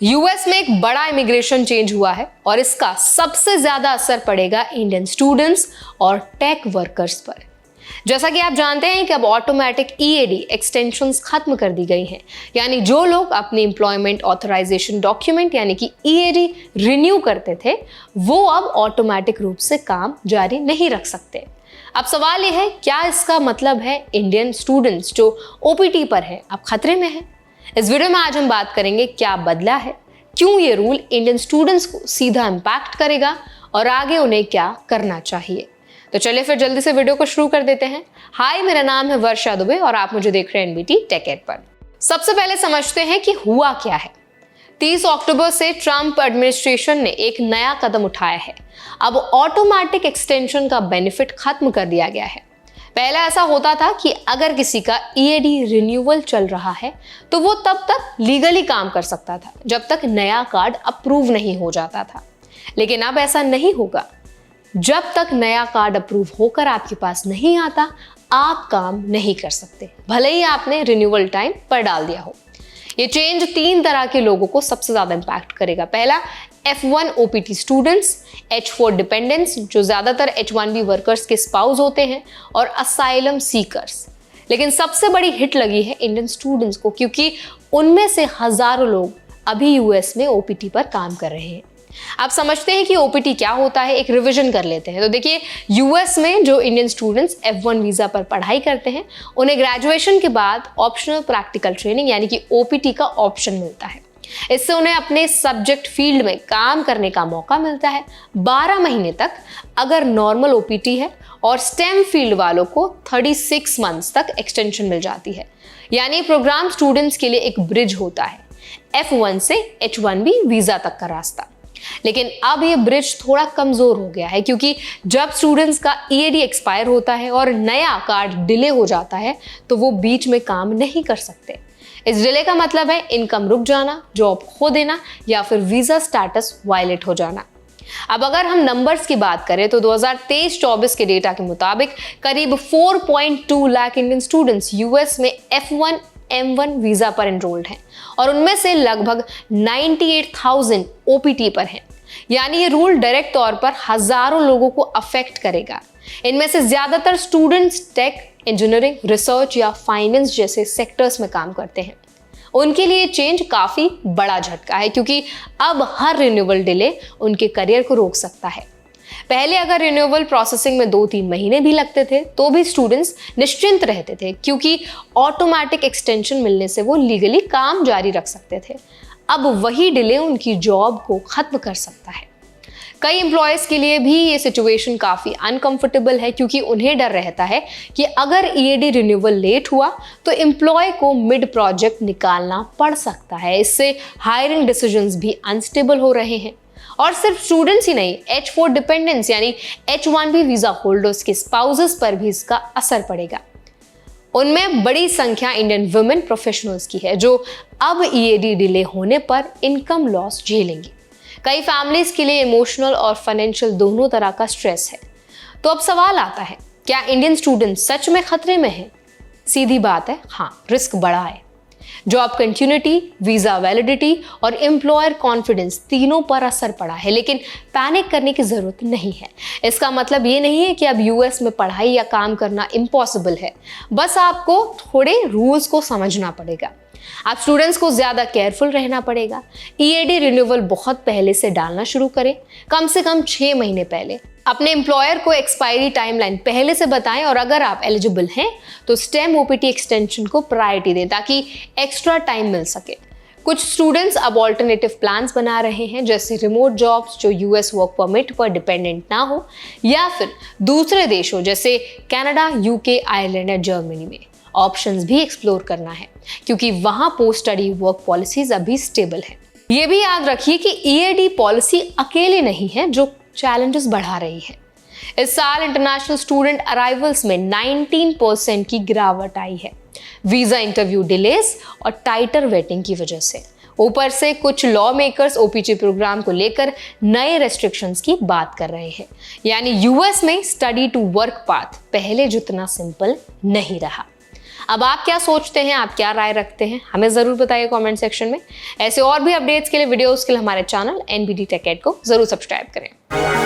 US में एक बड़ा इमिग्रेशन चेंज हुआ है और इसका सबसे ज्यादा असर पड़ेगा इंडियन स्टूडेंट्स और टेक वर्कर्स पर। जैसा कि आप जानते हैं कि अब ऑटोमेटिक ईएडी एक्सटेंशंस खत्म कर दी गई हैं, यानी जो लोग अपनी एम्प्लॉयमेंट ऑथराइजेशन डॉक्यूमेंट यानी कि ईएडी रिन्यू करते थे वो अब ऑटोमेटिक रूप से काम जारी नहीं रख सकते। अब सवाल यह है, क्या इसका मतलब है इंडियन स्टूडेंट्स जो ओपीटी पर है अब खतरे में है? इस वीडियो में आज हम बात करेंगे क्या बदला है, क्यों ये रूल इंडियन स्टूडेंट्स को सीधा इम्पैक्ट करेगा और आगे उन्हें क्या करना चाहिए। तो चलिए फिर जल्दी से वीडियो को शुरू कर देते हैं। हाय, मेरा नाम है वर्षा दुबे और आप मुझे देख रहे हैं एनबीटी टेक एड पर। सबसे पहले समझते हैं कि हुआ क्या है। 30 अक्टूबर से ट्रंप एडमिनिस्ट्रेशन ने एक नया कदम उठाया है। अब ऑटोमेटिक एक्सटेंशन का बेनिफिट खत्म कर दिया गया है। पहले ऐसा होता था कि अगर किसी का ईएडी रिन्यूअल चल रहा है तो वो तब तक लीगली काम कर सकता था जब तक नया कार्ड अप्रूव नहीं हो जाता था। लेकिन अब ऐसा नहीं होगा। जब तक नया कार्ड अप्रूव होकर आपके पास नहीं आता, आप काम नहीं कर सकते, भले ही आपने रिन्यूअल टाइम पर डाल दिया हो। ये चेंज 3 तरह के लोगों को सबसे ज्यादा इंपैक्ट करेगा। पहला, F1 OPT students, H4 dependents जो ज्यादातर H1B वर्कर्स के स्पाउस होते हैं, और असाइलम सीकर्स। लेकिन सबसे बड़ी हिट लगी है इंडियन स्टूडेंट्स को, क्योंकि उनमें से हजारों लोग अभी यूएस में ओपीटी पर काम कर रहे हैं। आप समझते हैं कि ओपीटी क्या होता है, एक रिवीजन कर लेते हैं। तो देखिए, यूएस में जो इंडियन स्टूडेंट्स F1 वीजा पर पढ़ाई करते हैं उन्हें ग्रेजुएशन के बाद ऑप्शनल प्रैक्टिकल ट्रेनिंग यानी कि ओपीटी का ऑप्शन मिलता है। इससे उन्हें अपने सब्जेक्ट फील्ड में काम करने का मौका मिलता है 12 महीने तक अगर नॉर्मल ओपीटी है, और स्टेम फील्ड वालों को 36 मंथ्स तक एक्सटेंशन मिल जाती है। यानी प्रोग्राम स्टूडेंट्स के लिए एक ब्रिज होता है F1 से H1B वीजा तक का रास्ता। लेकिन अब ये ब्रिज थोड़ा कमजोर हो गया है, क्योंकि जब स्टूडेंट्स का ईएडी एक्सपायर होता है और नया कार्ड डिले हो जाता है तो वो बीच में काम नहीं कर सकते। इस डिले का मतलब है इनकम रुक जाना, जॉब खो देना या फिर वीजा स्टेटस वायलेट हो जाना। अब अगर हम नंबर्स की बात करें तो 2023-24 के डेटा के मुताबिक करीब 4.2 लाख इंडियन स्टूडेंट्स यूएस में F1 M1 वीजा पर एनरोल्ड हैं और उनमें से लगभग 98,000 ओपीटी पर हैं। यानी ये रूल डायरेक्ट तौर पर हजारों लोगों को अफेक्ट करेगा। इनमें से ज्यादातर स्टूडेंट्स टेक, इंजीनियरिंग, रिसर्च या फाइनेंस जैसे सेक्टर्स में काम करते हैं। उनके लिए चेंज काफी बड़ा झटका है, क्योंकि अब हर रिन्यूअल डिले उनके करियर को रोक सकता है। पहले अगर रिन्यूअल प्रोसेसिंग में 2-3 महीने भी लगते थे तो भी स्टूडेंट्स निश्चिंत रहते थे, क्योंकि ऑटोमेटिक एक्सटेंशन मिलने से वो लीगली काम जारी रख सकते थे। अब वही डिले उनकी जॉब को खत्म कर सकता है। कई एम्प्लॉयज के लिए भी ये सिचुएशन काफी अनकंफर्टेबल है, क्योंकि उन्हें डर रहता है कि अगर ईएडी रिन्यूअल लेट हुआ तो एम्प्लॉय को मिड प्रोजेक्ट निकालना पड़ सकता है। इससे हायरिंग डिसीजंस भी अनस्टेबल हो रहे हैं। और सिर्फ स्टूडेंट्स ही नहीं, H4 डिपेंडेंट्स यानी H1B वीजा होल्डर्स के स्पाउसेस पर भी इसका असर पड़ेगा। उनमें बड़ी संख्या इंडियन वुमेन प्रोफेशनल्स की है जो अब ईएडी डिले होने पर इनकम लॉस झेलेंगी। कई फैमिलीज के लिए इमोशनल और फाइनेंशियल दोनों तरह का स्ट्रेस है। तो अब सवाल आता है, क्या इंडियन स्टूडेंट सच में खतरे में है? सीधी बात है, हाँ, रिस्क बड़ा है। जॉब कंटिन्यूटी, वीजा वैलिडिटी और एम्प्लॉयर कॉन्फिडेंस तीनों पर असर पड़ा है। लेकिन पैनिक करने की जरूरत नहीं है। इसका मतलब ये नहीं है कि अब यूएस में पढ़ाई या काम करना इम्पॉसिबल है। बस आपको थोड़े रूल्स को समझना पड़ेगा। आप स्टूडेंट्स को ज्यादा केयरफुल रहना पड़ेगा। ईएडी रिन्यूअल बहुत पहले से डालना शुरू करें, कम से कम 6 महीने पहले। अपने एम्प्लॉयर को एक्सपायरी टाइमलाइन पहले से बताएं, और अगर आप एलिजिबल हैं तो स्टेम ओपीटी एक्सटेंशन को प्रायोरिटी दें ताकि एक्स्ट्रा टाइम मिल सके। कुछ स्टूडेंट्स अब ऑल्टरनेटिव प्लान्स बना रहे हैं, जैसे रिमोट जॉब्स जो यूएस वर्क परमिट पर डिपेंडेंट ना हो, या फिर दूसरे देशों जैसे कनाडा, यूके, आयरलैंड या जर्मनी में ऑप्शंस भी एक्सप्लोर करना है, क्योंकि वहां पोस्ट स्टडी वर्क पॉलिसीज अभी स्टेबल है। ये भी याद रखिए कि ईएडी पॉलिसी अकेले नहीं है जो चैलेंजेस बढ़ा रही है। इस साल इंटरनेशनल स्टूडेंट अराइवल्स में 19% की गिरावट आई है, वीजा इंटरव्यू डिलेस और टाइटर वेटिंग की वजह से। ऊपर से कुछ लॉ मेकर्स ओपीटी प्रोग्राम को लेकर नए रेस्ट्रिक्शंस की बात कर रहे हैं। यानी यूएस में स्टडी टू वर्क पाथ पहले जितना सिंपल नहीं रहा। अब आप क्या सोचते हैं, आप क्या राय रखते हैं, हमें ज़रूर बताइए कमेंट सेक्शन में। ऐसे और भी अपडेट्स के लिए, वीडियोस के लिए हमारे चैनल NBD Tech Ed को ज़रूर सब्सक्राइब करें।